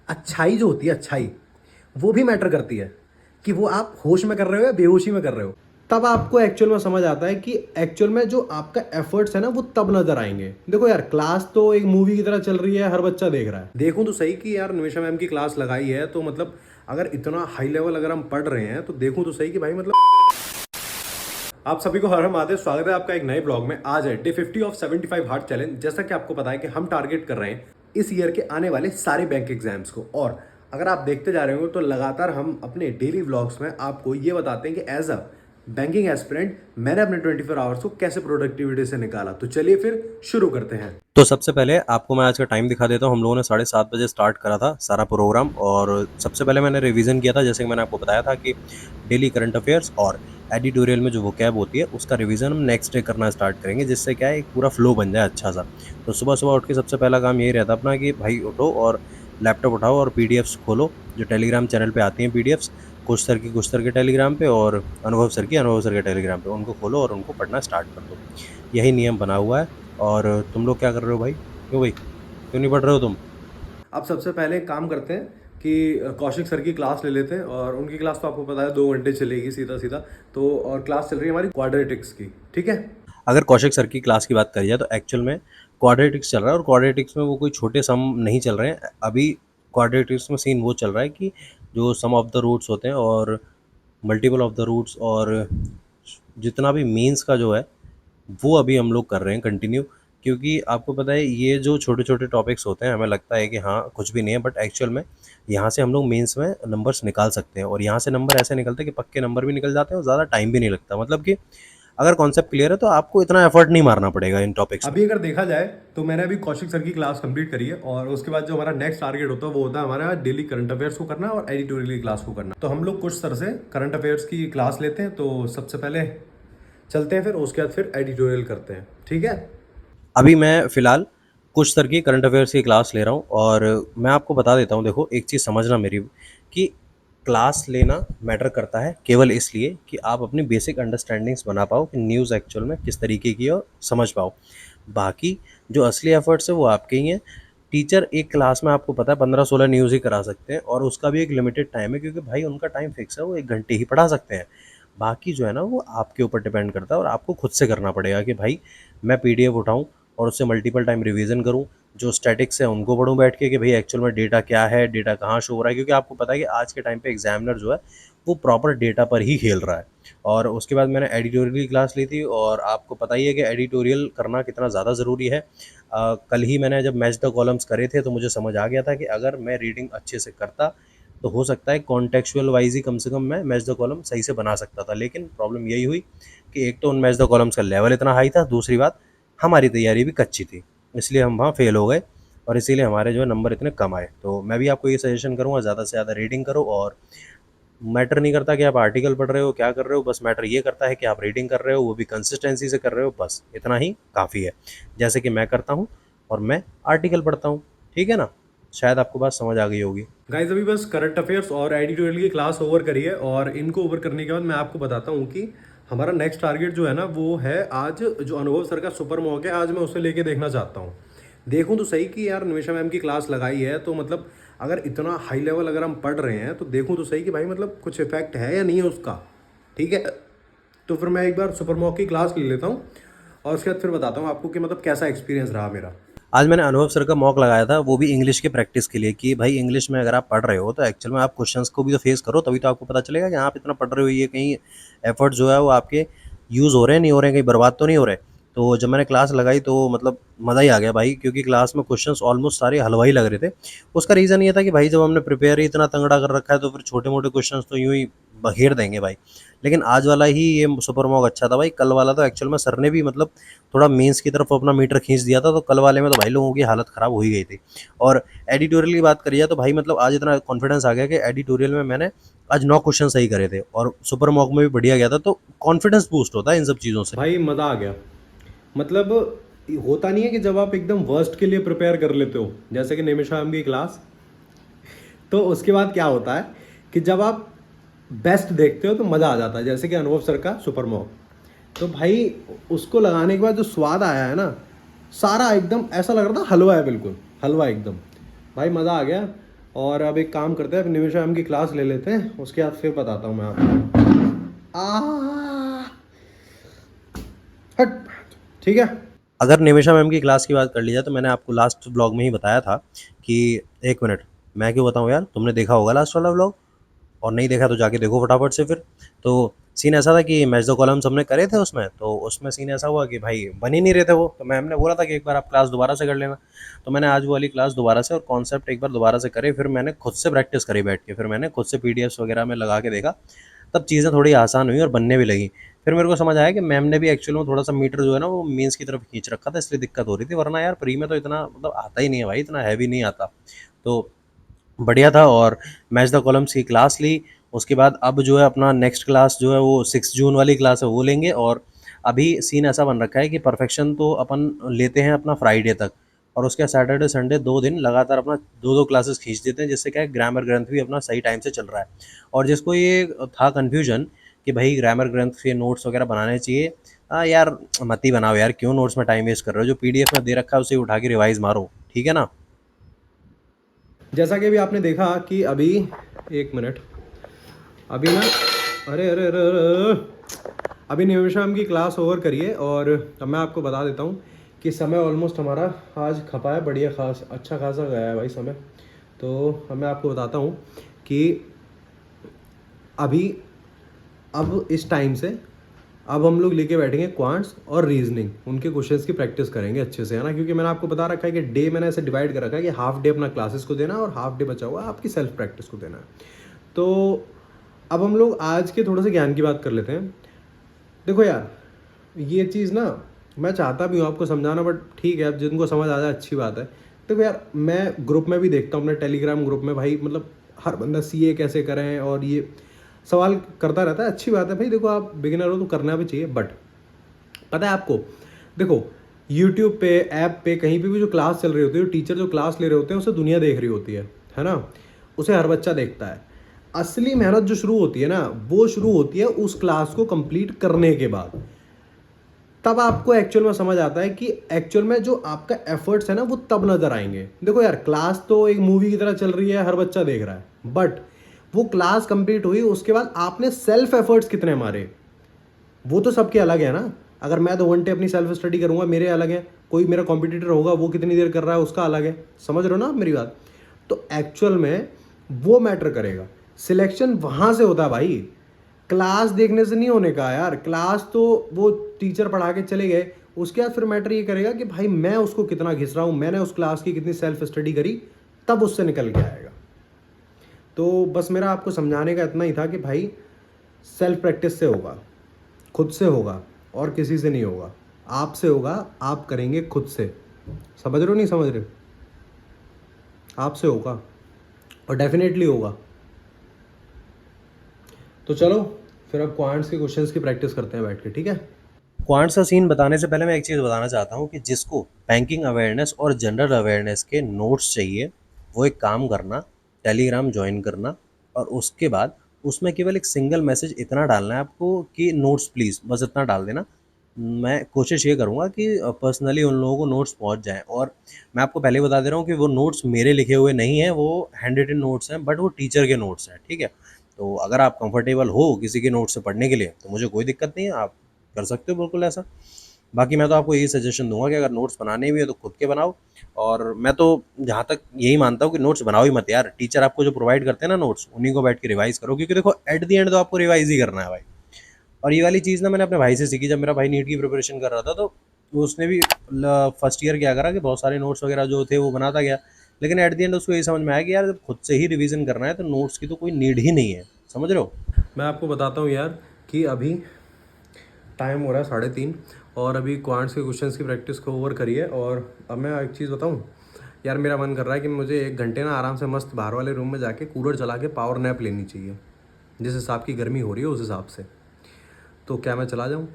अच्छाई जो होती है, अच्छाई वो भी मैटर करती है कि वो आप होश में कर रहे हो या बेहोशी में कर रहे हो। तब आपको एक्चुअल में समझ आता है कि एक्चुअल में जो आपका एफर्ट्स है ना वो तब नजर आएंगे। देखो यार, क्लास तो एक मूवी की तरह चल रही है, हर बच्चा देख रहा है। देखूं तो सही कि यार निमिषा मैम की क्लास लगाई है तो मतलब अगर इतना हाई लेवल अगर हम पढ़ रहे हैं तो देखूं तो सही कि भाई मतलब आप सभी को हर हर महादेव, स्वागत है आपका एक नए ब्लॉग में। आज है डे 50 ऑफ 75 हार्ड चैलेंज। जैसा कि आपको पता है कि हम टारगेट कर रहे हैं इस ईयर के आने वाले सारे बैंक एग्जाम्स को, और अगर आप देखते जा रहे हो तो लगातार हम अपने डेली व्लॉग्स में आपको ये बताते हैं कि एज अ बैंकिंग एस्पिरेंट मैंने अपने 24 आवर्स को कैसे प्रोडक्टिविटी से निकाला। तो चलिए फिर शुरू करते हैं। तो सबसे पहले आपको मैं आज का टाइम दिखा देता हूँ। हम लोगों ने 7:30 बजे स्टार्ट करा था सारा प्रोग्राम, और सबसे पहले मैंने रिवीजन किया था। जैसे कि मैंने आपको बताया था कि डेली करंट अफेयर्स और एडिटोरियल में जो वोकैब होती है उसका रिवीजन हम नेक्स्ट डे करना स्टार्ट करेंगे, जिससे क्या है एक पूरा फ्लो बन जाए अच्छा सा। तो सुबह सुबह उठ के सबसे पहला काम यही रहता अपना कि भाई उठो और लैपटॉप उठाओ और पीडीएफ्स खोलो। जो टेलीग्राम चैनल पे आती हैं पीडीएफ्स, कुछ सर के टेलीग्राम पे और अनुभव सर के टेलीग्राम पे, उनको खोलो और उनको पढ़ना स्टार्ट कर दो। यही नियम बना हुआ है। और तुम लोग क्या कर रहे हो भाई? क्यों भाई, क्यों नहीं पढ़ रहे हो तुम? अब सबसे पहले एक काम करते हैं कि कौशिक सर की क्लास ले लेते हैं, और उनकी क्लास तो आपको पता है 2 घंटे चलेगी सीधा सीधा। तो और क्लास चल रही है हमारी क्वाड्रेटिक्स की, ठीक है। अगर कौशिक सर की क्लास की बात करी जाए तो एक्चुअल में क्वाड्रेटिक्स चल रहा है, और क्वाड्रेटिक्स में वो कोई छोटे सम नहीं चल रहे हैं अभी। क्वाड्रेटिक्स में सीन वो चल रहा है कि जो सम ऑफ द रूट्स होते हैं और मल्टीपल ऑफ द रूट्स और जितना भी मीन्स का जो है वो अभी हम लोग कर रहे हैं कंटिन्यू। क्योंकि आपको पता है ये जो छोटे छोटे टॉपिक्स होते हैं हमें लगता है कि हाँ कुछ भी नहीं है, बट एक्चुअल में यहाँ से हम लोग मेंस में नंबर्स निकाल सकते हैं, और यहाँ से नंबर ऐसे निकलते हैं कि पक्के नंबर भी निकल जाते हैं और ज़्यादा टाइम भी नहीं लगता। मतलब कि अगर कॉन्सेप्ट क्लियर है तो आपको इतना एफर्ट नहीं मारना पड़ेगा इन टॉपिक्स में। अभी अगर देखा जाए तो मैंने अभी कौशिक सर की क्लास कंप्लीट करी है, और उसके बाद जो हमारा नेक्स्ट टारगेट होता है वो होता है हमारा डेली करंट अफेयर्स को करना और एडिटोरियल की क्लास को करना। तो हम लोग कुछ सर से करंट अफेयर्स की क्लास लेते हैं। तो सबसे पहले चलते हैं, फिर उसके बाद फिर एडिटोरियल करते हैं, ठीक है। अभी मैं फ़िलहाल कुछ सर की करंट अफेयर्स की क्लास ले रहा हूँ, और मैं आपको बता देता हूँ। देखो एक चीज़ समझना मेरी, कि क्लास लेना मैटर करता है केवल इसलिए कि आप अपनी बेसिक अंडरस्टैंडिंग्स बना पाओ कि न्यूज़ एक्चुअल में किस तरीके की है और समझ पाओ। बाकी जो असली एफर्ट्स है वो आपके ही हैं। टीचर एक क्लास में आपको पता है 15-16 न्यूज़ ही करा सकते हैं, और उसका भी एक लिमिटेड टाइम है, क्योंकि भाई उनका टाइम फिक्स है, वो 1 घंटे ही पढ़ा सकते हैं। बाकी जो है ना वो आपके ऊपर डिपेंड करता है, और आपको खुद से करना पड़ेगा कि भाई मैं पीडीएफ उठाऊं और उससे मल्टीपल टाइम रिवीजन करूं। जो स्टैटिक्स है उनको पढूं बैठ के कि भाई एक्चुअल में डेटा क्या है, डेटा कहाँ शो हो रहा है, क्योंकि आपको पता है कि आज के टाइम पे एग्जामिनर जो है वो प्रॉपर डेटा पर ही खेल रहा है। और उसके बाद मैंने एडिटोरियल की क्लास ली थी, और आपको पता ही है कि एडिटोरियल करना कितना ज़्यादा ज़रूरी है। कल ही मैंने जब मैच द कॉलम्स करे थे तो मुझे समझ आ गया था कि अगर मैं रीडिंग अच्छे से करता तो हो सकता है कॉन्टेक्चुअल वाइज ही कम से कम मैं मैच द कॉलम सही से बना सकता था। लेकिन प्रॉब्लम यही हुई कि एक तो उन मैच द कॉलम्स का लेवल इतना हाई था, दूसरी बात हमारी तैयारी भी कच्ची थी, इसलिए हम वहाँ फेल हो गए, और इसीलिए हमारे जो है नंबर इतने कम आए। तो मैं भी आपको ये सजेशन करूँगा ज़्यादा से ज़्यादा रीडिंग करो, और मैटर नहीं करता कि आप आर्टिकल पढ़ रहे हो क्या कर रहे हो, बस मैटर ये करता है कि आप रीडिंग कर रहे हो, वो भी कंसिस्टेंसी से कर रहे हो, बस इतना ही काफ़ी है। जैसे कि मैं करता हूँ और मैं आर्टिकल पढ़ता हूँ, ठीक है ना? शायद आपको बात समझ आ गई होगी। गाइज अभी बस करंट अफेयर्स और एडिटोरियल की क्लास ओवर करी है, और इनको ओवर करने के बाद मैं आपको बताता हूँ कि हमारा नेक्स्ट टारगेट जो है ना वो है आज जो अनुभव सर का सुपर मॉक है, आज मैं उसे लेके देखना चाहता हूँ। देखूँ तो सही कि यार निमिषा मैम की क्लास लगाई है तो मतलब अगर इतना हाई लेवल अगर हम पढ़ रहे हैं तो देखूँ तो सही कि भाई मतलब कुछ इफेक्ट है या नहीं है उसका, ठीक है। तो फिर मैं एक बार सुपर मॉक की क्लास ले लेता हूँ, और उसके बाद फिर बताता हूँ आपको कि मतलब कैसा एक्सपीरियंस रहा मेरा। आज मैंने अनुभव सर का मॉक लगाया था, वो भी इंग्लिश की प्रैक्टिस के लिए, कि भाई इंग्लिश में अगर आप पढ़ रहे हो तो एक्चुअल में आप क्वेश्चंस को भी तो फेस करो, तभी तो आपको पता चलेगा कि आप इतना पढ़ रहे हो, ये कहीं एफर्ट जो है वो आपके यूज़ हो रहे हैं नहीं हो रहे हैं, कहीं बर्बाद तो नहीं हो रहे। तो जब मैंने क्लास लगाई तो मतलब मज़ा ही आ गया भाई, क्योंकि क्लास में क्वेश्चंस ऑलमोस्ट सारे हलवाई लग रहे थे। उसका रीज़न ये था कि भाई जब हमने प्रिपेयर ही इतना तंगड़ा कर रखा है तो फिर छोटे मोटे क्वेश्चंस तो यूं ही बखेर देंगे भाई। लेकिन आज वाला ही ये सुपर मॉक अच्छा था भाई। कल वाला तो एक्चुअल में सर ने भी मतलब थोड़ा मेंस की तरफ अपना मीटर खींच दिया था, तो कल वाले में तो भाई लोगों की हालत ख़राब हो ही गई थी। और एडिटोरियल की बात करी जाए तो भाई मतलब आज इतना कॉन्फिडेंस आ गया कि एडिटोरियल में मैंने आज 9 क्वेश्चन सही करे थे, और सुपर मॉक में भी बढ़िया गया था। तो कॉन्फिडेंस बूस्ट होता है इन सब चीज़ों से। भाई मज़ा आ गया। मतलब होता नहीं है कि जब आप एकदम वर्स्ट के लिए प्रिपेयर कर लेते हो, जैसे कि निमिषा मैम की क्लास, तो उसके बाद क्या होता है कि जब आप बेस्ट देखते हो तो मज़ा आ जाता है, जैसे कि अनुभव सर का सुपर मॉक। तो भाई उसको लगाने के बाद जो स्वाद आया है ना, सारा एकदम ऐसा लग रहा था हलवा है, बिल्कुल हलवा एकदम। भाई मज़ा आ गया। और अब एक काम करते हैं, अब निमिषा मैम की क्लास ले लेते हैं, उसके बाद फिर बताता हूँ मैं आपको। हट। ठीक है। अगर निमिषा मैम की क्लास की बात कर ली जाए तो मैंने आपको लास्ट ब्लॉग में ही बताया था कि 1 मिनट, मैं क्यों बताऊँ यार, तुमने देखा होगा लास्ट वाला ब्लॉग, और नहीं देखा तो जाके देखो फटाफट से फिर। तो सीन ऐसा था कि मैच द कॉलम्स हमने करे थे उसमें, तो उसमें सीन ऐसा हुआ कि भाई बन ही नहीं रहे थे वो, तो मैम ने बोला था कि एक बार आप क्लास दोबारा से कर लेना। तो मैंने आज वो वाली क्लास दोबारा से और कॉन्सेप्ट एक बार दोबारा से करे, फिर मैंने खुद से प्रैक्टिस करी बैठ के, फिर मैंने खुद से पीडीएफ्स वगैरह में लगा के देखा, तब चीज़ें थोड़ी आसान हुई और बनने भी लगी। फिर मेरे को समझ आया कि मैम ने भी एक्चुअल में थोड़ा सा मीटर जो है ना वो मेंस की तरफ खींच रखा था, इसलिए दिक्कत हो रही थी, वरना यार प्री में तो इतना मतलब आता ही नहीं है भाई, इतना हैवी नहीं आता। तो बढ़िया था। और मैच द कॉलम्स की क्लास ली, उसके बाद अब जो है अपना नेक्स्ट क्लास जो है वो 6 जून वाली क्लास है वो लेंगे। और अभी सीन ऐसा बन रखा है कि परफेक्शन तो अपन लेते हैं अपना फ्राइडे तक, और उसके सैटरडे संडे 2 दिन लगातार अपना दो दो क्लासेस खींच देते हैं, जिससे क्या है ग्रामर ग्रंथ भी अपना सही टाइम से चल रहा है। और जिसको ये था कन्फ्यूजन कि भाई ग्रामर ग्रंथ के नोट्स वगैरह बनाने चाहिए, यार मत ही बनाओ यार, क्यों नोट्स में टाइम वेस्ट कर रहे हो, जो पीडीएफ में दे रखा है उसे उठा के रिवाइज मारो, ठीक है ना। जैसा कि अभी आपने देखा कि अभी, 1 मिनट, अभी ना, अरे अरे अरे अरे अरे। अभी निमिषा मैम की क्लास ओवर करिए और अब मैं आपको बता देता हूँ कि समय ऑलमोस्ट हमारा आज खपा है, बढ़िया खास अच्छा खासा गया है भाई समय। तो अब मैं आपको बताता हूँ कि अभी, अब इस टाइम से अब हम लोग लेके बैठेंगे क्वांट्स और रीजनिंग, उनके क्वेश्चंस की प्रैक्टिस करेंगे अच्छे से, है ना, क्योंकि मैंने आपको बता रखा है कि डे मैंने ऐसे डिवाइड कर रखा है कि हाफ डे अपना क्लासेस को देना है और हाफ डे बचा हुआ आपकी सेल्फ प्रैक्टिस को देना है। तो अब हम लोग आज के थोड़े से ज्ञान की बात कर लेते हैं। देखो यार, ये चीज़ ना मैं चाहता भी हूँ आपको समझाना, बट ठीक है, अब जिनको समझ आ जाए अच्छी बात है। देखो यार, मैं ग्रुप में भी देखता हूँ अपने टेलीग्राम ग्रुप में, भाई मतलब हर बंदा सीए कैसे करें और ये सवाल करता रहता है। अच्छी बात है भाई, देखो आप बिगिनर हो तो करना भी चाहिए, बट पता है आपको, देखो यूट्यूब पे, ऐप पे, कहीं पे भी जो क्लास चल रही होती है, टीचर जो क्लास ले रहे होते हैं उसे दुनिया देख रही होती है ना, उसे हर बच्चा देखता है। असली मेहनत जो शुरू होती है ना, वो शुरू होती है उस क्लास को कंप्लीट करने के बाद। तब आपको एक्चुअल में समझ आता है कि एक्चुअल में जो आपका एफर्ट्स है ना वो तब नजर आएंगे। देखो यार, क्लास तो एक मूवी की तरह चल रही है, हर बच्चा देख रहा है, बट वो क्लास कंप्लीट हुई उसके बाद आपने सेल्फ एफर्ट्स कितने मारे, वो तो सबके अलग है ना। अगर मैं 2 घंटे अपनी सेल्फ स्टडी करूंगा, मेरे अलग है, कोई मेरा कॉम्पिटिटर होगा वो कितनी देर कर रहा है उसका अलग है। समझ रहे हो ना आप मेरी बात। तो एक्चुअल में वो मैटर करेगा, सिलेक्शन वहां से होता है भाई, क्लास देखने से नहीं होने का यार। क्लास तो वो टीचर पढ़ा के चले गए, उसके बाद फिर मैटर ये करेगा कि भाई मैं उसको कितना घिस रहा हूं, मैंने उस क्लास की कितनी सेल्फ स्टडी करी, तब उससे निकल के आएगा। तो बस मेरा आपको समझाने का इतना ही था कि भाई सेल्फ प्रैक्टिस से होगा, खुद से होगा, और किसी से नहीं होगा। आपसे होगा, आप करेंगे खुद से। समझ रहे हो नहीं समझ रहे हो? आपसे होगा और डेफिनेटली होगा। तो चलो फिर अब क्वांट्स के क्वेश्चंस की प्रैक्टिस करते हैं बैठ के, ठीक है। क्वांट्स का सीन बताने से पहले मैं एक चीज़ बताना चाहता हूँ कि जिसको बैंकिंग अवेयरनेस और जनरल अवेयरनेस के नोट्स चाहिए, वो एक काम करना, टेलीग्राम ज्वाइन करना, और उसके बाद उसमें केवल एक सिंगल मैसेज इतना डालना है आपको कि नोट्स प्लीज़, बस इतना डाल देना। मैं कोशिश ये करूँगा कि पर्सनली उन लोगों को नोट्स पहुँच जाएँ। और मैं आपको पहले ही बता दे रहा हूँ कि वो नोट्स मेरे लिखे हुए नहीं हैं, वो हैंड रिटन नोट्स हैं, बट वो टीचर के नोट्स हैं, ठीक है। तो अगर आप कंफर्टेबल हो किसी के नोट्स से पढ़ने के लिए तो मुझे कोई दिक्कत नहीं है, आप कर सकते हो बिल्कुल ऐसा। बाकी मैं तो आपको यही सजेशन दूंगा कि अगर नोट्स बनाने भी है तो खुद के बनाओ। और मैं तो जहाँ तक यही मानता हूँ कि नोट्स बनाओ ही मत यार, टीचर आपको जो प्रोवाइड करते हैं ना नोट्स, उन्हीं को बैठ के रिवाइज करो, क्योंकि देखो एट द एंड तो आपको रिवाइज ही करना है भाई। और ये वाली चीज़ ना मैंने अपने भाई से सीखी, जब मेरा भाई नीट की प्रिपरेशन कर रहा था, तो उसने भी फर्स्ट ईयर क्या करा कि बहुत सारे नोट्स वगैरह जो थे वो बनाता गया, लेकिन एट द एंड उसको ये समझ में आया कि यार जब खुद से ही रिवीजन करना है तो नोट्स की तो कोई नीड ही नहीं है, समझ रहे हो। मैं आपको बताता हूँ यार कि अभी टाइम हो रहा है 3:30, और अभी क्वांट्स के क्वेश्चंस की प्रैक्टिस को ओवर करिए। और अब मैं एक चीज़ बताऊँ यार, मेरा मन कर रहा है कि मुझे 1 घंटे ना आराम से मस्त बाहर वाले रूम में जाके कूलर चला के पावर नैप लेनी चाहिए, जिस हिसाब की गर्मी हो रही है उस हिसाब से। तो क्या मैं चला जाऊँ?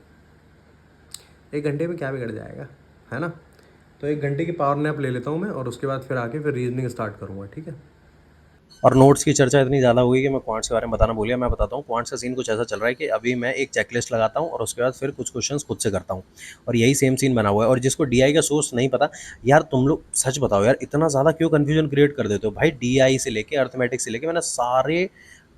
1 घंटे में क्या बिगड़ जाएगा, है ना। तो 1 घंटे की पावर नैप ले लेता हूँ मैं, और उसके बाद फिर आके फिर रीजनिंग स्टार्ट करूँगा, ठीक है। और नोट्स की चर्चा इतनी ज़्यादा हुई कि मैं क्वांट्स के बारे में बताना भूल गया। मैं बताता हूँ क्वांट्स का सीन कुछ ऐसा चल रहा है कि अभी मैं एक चेकलिस्ट लगाता हूँ और उसके बाद फिर कुछ क्वेश्चंस खुद से करता हूँ, और यही सेम सीन बना हुआ है। और जिसको डीआई का सोर्स नहीं पता, यार तुम लोग सच बताओ यार, इतना ज़्यादा क्यों कन्फ्यूजन क्रिएट कर देते हो भाई? डीआई से लेके अर्थमेटिक से लेके मैंने सारे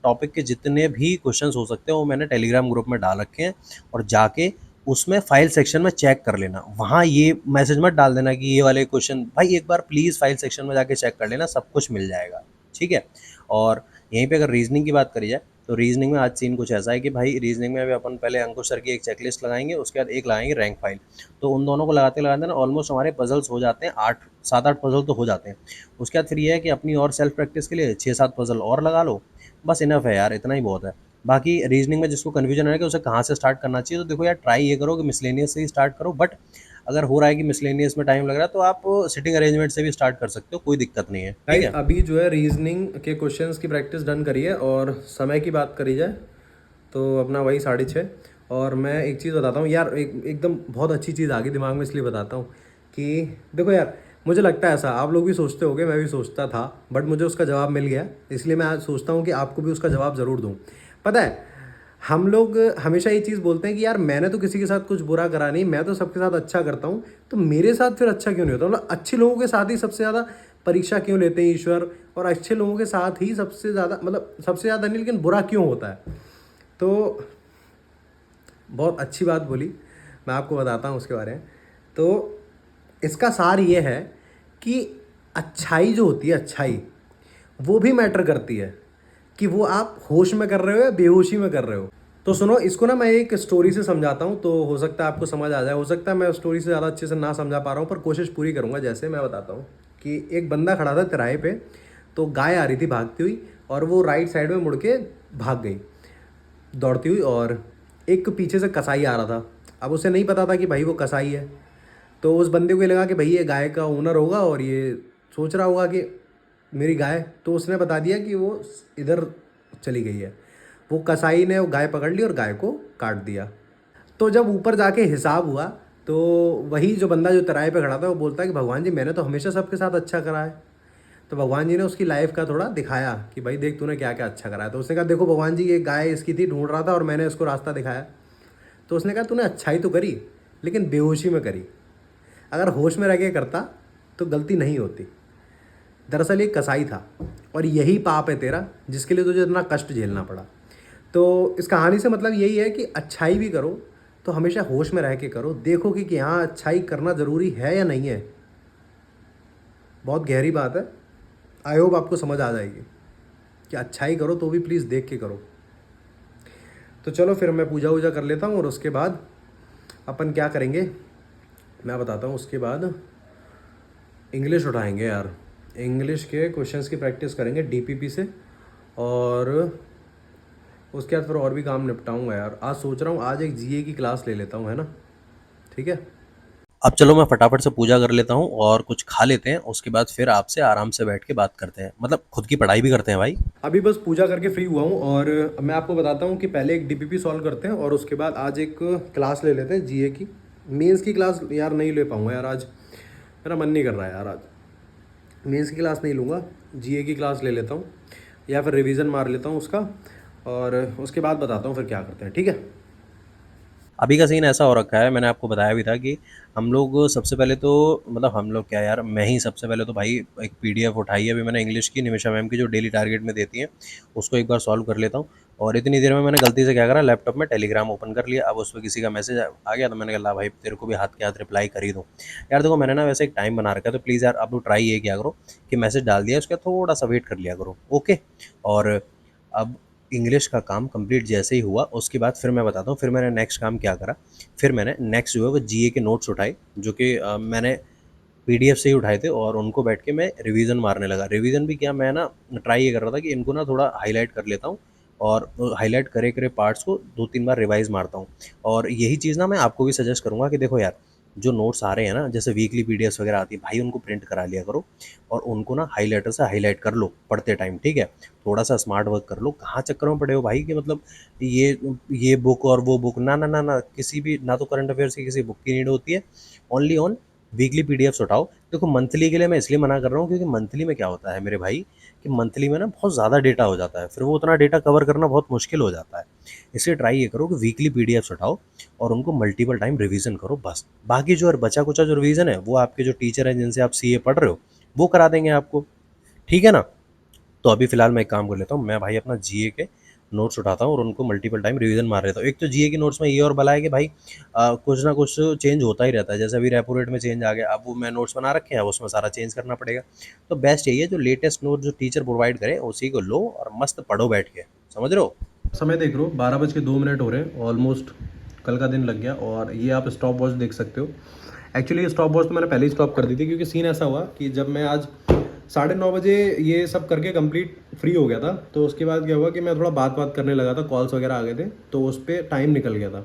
टॉपिक के जितने भी क्वेश्चंस हो सकते हैं वो मैंने टेलीग्राम ग्रुप में डाल रखे हैं, और जाके उसमें फाइल सेक्शन में चेक कर लेना। वहाँ ये मैसेज मत डाल देना कि ये वाले क्वेश्चन, भाई एक बार प्लीज़ फाइल सेक्शन में जाके चेक कर लेना, सब कुछ मिल जाएगा, ठीक है। और यहीं पे अगर रीजनिंग की बात करी जाए तो रीजनिंग में आज सीन कुछ ऐसा है कि भाई रीजनिंग में अभी अपन पहले अंकुश सर की एक चेकलिस्ट लगाएंगे, उसके बाद एक लगाएंगे रैंक फाइल। तो उन दोनों को लगाते लगाते ना ऑलमोस्ट हमारे पजल्स हो जाते हैं, 8 7 8 पजल तो हो जाते हैं। उसके बाद फिर ये है कि अपनी और सेल्फ प्रैक्टिस के लिए 6 7 पजल और लगा लो, बस इनफ है यार, इतना ही बहुत है। बाकी रीजनिंग में जिसको कन्फ्यूजन है कि उसे कहाँ से स्टार्ट करना चाहिए, तो देखो यार ट्राई ये करो कि मिसलेनियस से ही स्टार्ट करो, बट अगर हो रहा है कि मिसलेनियस में टाइम लग रहा है तो आप सिटिंग अरेंजमेंट से भी स्टार्ट कर सकते हो, कोई दिक्कत नहीं है, ठीक गाइस है। अभी जो है रीजनिंग के क्वेश्चंस की प्रैक्टिस डन करी है, और समय की बात करी जाए तो अपना वही 6:30। और मैं एक चीज़ बताता हूँ यार, एकदम बहुत अच्छी चीज़ आ गई दिमाग में, इसलिए बताता हूँ कि देखो यार, मुझे लगता है ऐसा, आप लोग भी सोचते होगे, मैं भी सोचता था, बट मुझे उसका जवाब मिल गया, इसलिए मैं आज सोचता हूँ कि आपको भी उसका जवाब ज़रूर दूँ। पता है, हम लोग हमेशा ये चीज़ बोलते हैं कि यार मैंने तो किसी के साथ कुछ बुरा करा नहीं, मैं तो सबके साथ अच्छा करता हूँ, तो मेरे साथ फिर अच्छा क्यों नहीं होता? मतलब अच्छे लोगों के साथ ही सबसे ज़्यादा परीक्षा क्यों लेते हैं ईश्वर, और अच्छे लोगों के साथ ही सबसे ज़्यादा, मतलब सबसे ज़्यादा नहीं लेकिन बुरा क्यों होता है? तो बहुत अच्छी बात बोली, मैं आपको बताता हूँ उसके बारे में। तो इसका सार ये है कि अच्छाई जो होती है, अच्छाई वो भी मैटर करती है, कि वो आप होश में कर रहे हो या बेहोशी में कर रहे हो। तो सुनो, इसको ना मैं एक स्टोरी से समझाता हूँ, तो हो सकता है आपको समझ आ जाए, हो सकता है मैं स्टोरी से ज़्यादा अच्छे से ना समझा पा रहा हूँ, पर कोशिश पूरी करूँगा। जैसे मैं बताता हूँ कि एक बंदा खड़ा था तिराहे पे, तो गाय आ रही थी भागती हुई, और वो राइट साइड में मुड़ के भाग गई दौड़ती हुई, और एक पीछे से कसाई आ रहा था। अब उसे नहीं पता था कि भाई वो कसाई है, तो उस बंदे को ये लगा कि भाई ये गाय का ओनर होगा, और ये सोच रहा होगा कि मेरी गाय, तो उसने बता दिया कि वो इधर चली गई है। वो कसाई ने वो गाय पकड़ ली और गाय को काट दिया। तो जब ऊपर जाके हिसाब हुआ, तो वही जो बंदा जो तिराहे पे खड़ा था वो बोलता है कि भगवान जी, मैंने तो हमेशा सबके साथ अच्छा करा है। तो भगवान जी ने उसकी लाइफ का थोड़ा दिखाया कि भाई देख तूने क्या क्या अच्छा करा है। तो उसने कहा देखो भगवान जी, ये गाय इसकी थी, ढूंढ रहा था और मैंने इसको रास्ता दिखाया। तो उसने कहा तूने अच्छाई तो करी, लेकिन बेहोशी में करी, अगर होश में रह के करता तो गलती नहीं होती। दरअसल ये कसाई था, और यही पाप है तेरा जिसके लिए तुझे इतना कष्ट झेलना पड़ा। तो इस कहानी से मतलब यही है कि अच्छाई भी करो तो हमेशा होश में रह के करो, देखो कि हाँ अच्छाई करना ज़रूरी है या नहीं है। बहुत गहरी बात है, आई होप आपको समझ आ जाएगी कि अच्छाई करो तो भी प्लीज़ देख के करो। तो चलो फिर मैं पूजा वूजा कर लेता हूँ, और उसके बाद अपन क्या करेंगे मैं बताता हूँ। उसके बाद इंग्लिश उठाएंगे यार, इंग्लिश के क्वेश्चंस की प्रैक्टिस करेंगे डीपीपी से, और उसके बाद फिर और भी काम निपटाऊंगा यार। आज सोच रहा हूँ आज एक जीए की क्लास ले लेता हूँ, है ना? ठीक है। अब चलो मैं फटाफट से पूजा कर लेता हूँ और कुछ खा लेते हैं, उसके बाद फिर आपसे आराम से बैठ के बात करते हैं, मतलब खुद की पढ़ाई भी करते हैं भाई। अभी बस पूजा करके फ्री हुआ हूँ, और मैं आपको बताता हूँ कि पहले एक डीपीपी सॉल्व करते हैं, और उसके बाद आज एक क्लास ले लेते हैं जीए की। मेंस की क्लास यार नहीं ले पाऊँगा यार आज, मेरा मन नहीं कर रहा है यार, आज मेंस की क्लास नहीं लूँगा, जीए की क्लास ले लेता हूँ, या फिर रिवीजन मार लेता हूँ उसका, और उसके बाद बताता हूँ फिर क्या करते हैं, ठीक है। अभी का सीन ऐसा हो रखा है, मैंने आपको बताया भी था कि हम लोग सबसे पहले तो, मतलब हम लोग क्या यार, मैं ही सबसे पहले तो भाई एक पीडीएफ उठाई है अभी मैंने इंग्लिश की, निमिषा मैम की, जो डेली टारगेट में देती हैं, उसको एक बार सॉल्व कर लेता हूँ। और इतनी देर में मैंने गलती से क्या करा, लैपटॉप में टेलीग्राम ओपन कर लिया। अब उस पर किसी का मैसेज आ गया, तो मैंने कहा ला भाई तेरे को भी हाथ के हाथ रिप्लाई कर ही दूँ। यार देखो मैंने ना वैसे एक टाइम बना रखा है, तो प्लीज़ यार आप लोग ट्राई ये किया करो कि मैसेज डाल दिया उसका थोड़ा सा वेट कर लिया करो, ओके। और अब इंग्लिश का काम कंप्लीट जैसे ही हुआ, उसके बाद फिर मैं बताता हूँ फिर मैंने नेक्स्ट काम क्या करा। फिर मैंने नेक्स्ट जो है वो जीए के नोट्स उठाए, जो कि मैंने पीडीएफ से ही उठाए थे, और उनको बैठ के मैं रिवीजन मारने लगा। रिवीजन भी क्या, मैं ना ट्राई ये कर रहा था कि इनको ना थोड़ा हाईलाइट कर लेता हूँ, और हाईलाइट करे करे पार्ट्स को 2 3 बार रिवाइज मारता हूँ। और यही चीज़ ना मैं आपको भी सजेस्ट करूँगा कि देखो यार, जो नोट्स आ रहे हैं ना, जैसे वीकली पीडीएफ वगैरह आती है भाई, उनको प्रिंट करा लिया करो, और उनको ना हाईलाइटर से हाईलाइट कर लो पढ़ते टाइम, ठीक है। थोड़ा सा स्मार्ट वर्क कर लो, कहाँ चक्कर में पड़े हो भाई कि मतलब ये बुक और वो बुक, ना ना ना ना, किसी भी ना तो करंट अफेयर्स की किसी बुक की नीड होती है, ओनली ऑन वीकली पीडीएफ्स उठाओ। देखो मंथली के लिए मैं इसलिए मना कर रहा हूँ क्योंकि मंथली में क्या होता है मेरे भाई कि मंथली में ना बहुत ज़्यादा डेटा हो जाता है, फिर वो उतना डेटा कवर करना बहुत मुश्किल हो जाता है। इसलिए ट्राई ये करो कि वीकली पीडीएफ्स उठाओ और उनको मल्टीपल टाइम रिवीजन करो बस। बाकी जो और बचा कुचा जो रिवीजन है वो आपके जो टीचर हैं जिनसे आप सीए पढ़ रहे हो वो करा देंगे आपको, ठीक है ना। तो अभी फ़िलहाल मैं एक काम कर लेता हूँ, मैं भाई अपना जीए के नोट्स उठाता हूँ और उनको मल्टीपल टाइम रिवीजन मार लेता हूँ। एक तो जीए के नोट्स में ये और भला है कि भाई कुछ ना कुछ चेंज होता ही रहता है, जैसे अभी रेपो रेट में चेंज आ गया, अब वो मैं नोट्स बना रखे हैं, उसमें सारा चेंज करना पड़ेगा। तो बेस्ट यही है जो लेटेस्ट नोट जो टीचर प्रोवाइड करे उसी को लो और मस्त पढ़ो बैठ के, समझ रहे हो। समय देख लो 12:02 हो रहे हैं, ऑलमोस्ट कल का दिन लग गया। और ये आप स्टॉप वॉच देख सकते हो। एक्चुअली ये स्टॉप वॉच तो मैंने पहले ही स्टॉप कर दी थी, क्योंकि सीन ऐसा हुआ कि जब मैं आज 9:30 बजे ये सब करके कंप्लीट फ्री हो गया था, तो उसके बाद क्या हुआ कि मैं थोड़ा बात करने लगा था, कॉल्स वगैरह आ गए थे, तो उस पर टाइम निकल गया था।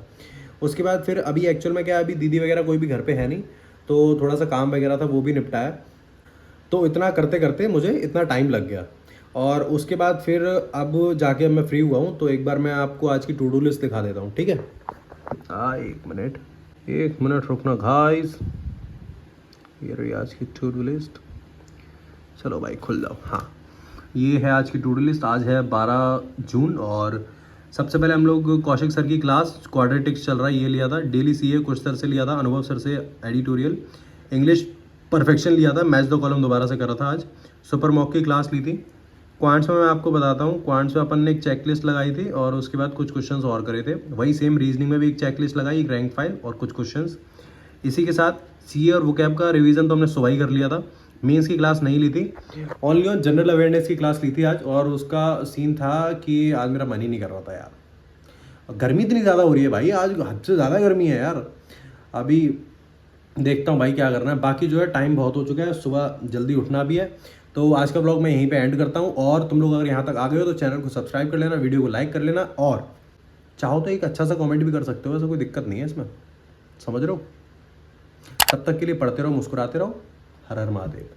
उसके बाद फिर अभी एक्चुअल में क्या है, अभी दीदी वगैरह कोई भी घर पे है नहीं, तो थोड़ा सा काम वगैरह था वो भी निपटाया। तो इतना करते करते मुझे इतना टाइम लग गया। और उसके बाद फिर अब जाके मैं फ्री हुआ हूँ, तो एक बार मैं आपको आज की टू डू लिस्ट दिखा देता हूँ, ठीक है। एक मिनट रुकना गाइस, ये रही आज की टू डू लिस्ट। चलो भाई खुल जाओ। हाँ, ये है आज की टू डू लिस्ट। आज है 12 जून और सबसे पहले हम लोग कौशिक सर की क्लास क्वाड्रेटिक्स चल रहा है ये लिया था, डेली सीए कुछ सर से लिया था, अनुभव सर से एडिटोरियल, इंग्लिश परफेक्शन लिया था, मैच द कॉलम दोबारा से करा था आज, सुपर मॉक की क्लास ली थी। क्वांट्स में मैं आपको बताता हूँ, क्वांट्स में अपन ने एक चेकलिस्ट लगाई थी और उसके बाद कुछ क्वेश्चंस और करे थे। वही सेम रीजनिंग में भी एक चेकलिस्ट लगाई, एक रैंक फाइल और कुछ क्वेश्चंस। इसी के साथ सीए और वोकैब का रिवीजन तो हमने सुबह ही कर लिया था। मेंस की क्लास नहीं ली थी, ओनली ऑन जनरल अवेयरनेस की क्लास ली थी आज। और उसका सीन था कि आज मेरा मन ही नहीं कर रहा था यार, गर्मी इतनी ज़्यादा हो रही है भाई, आज हद से ज़्यादा गर्मी है यार। अभी देखता हूँ भाई क्या करना है। बाकी जो है टाइम बहुत हो चुका है, सुबह जल्दी उठना भी है। तो आज का ब्लॉग मैं यहीं पे एंड करता हूँ। और तुम लोग अगर यहाँ तक आ गए हो तो चैनल को सब्सक्राइब कर लेना, वीडियो को लाइक कर लेना, और चाहो तो एक अच्छा सा कमेंट भी कर सकते हो, ऐसा कोई दिक्कत नहीं है इसमें, समझ रहे हो। तब तक के लिए पढ़ते रहो, मुस्कुराते रहो। हर हर महादेव।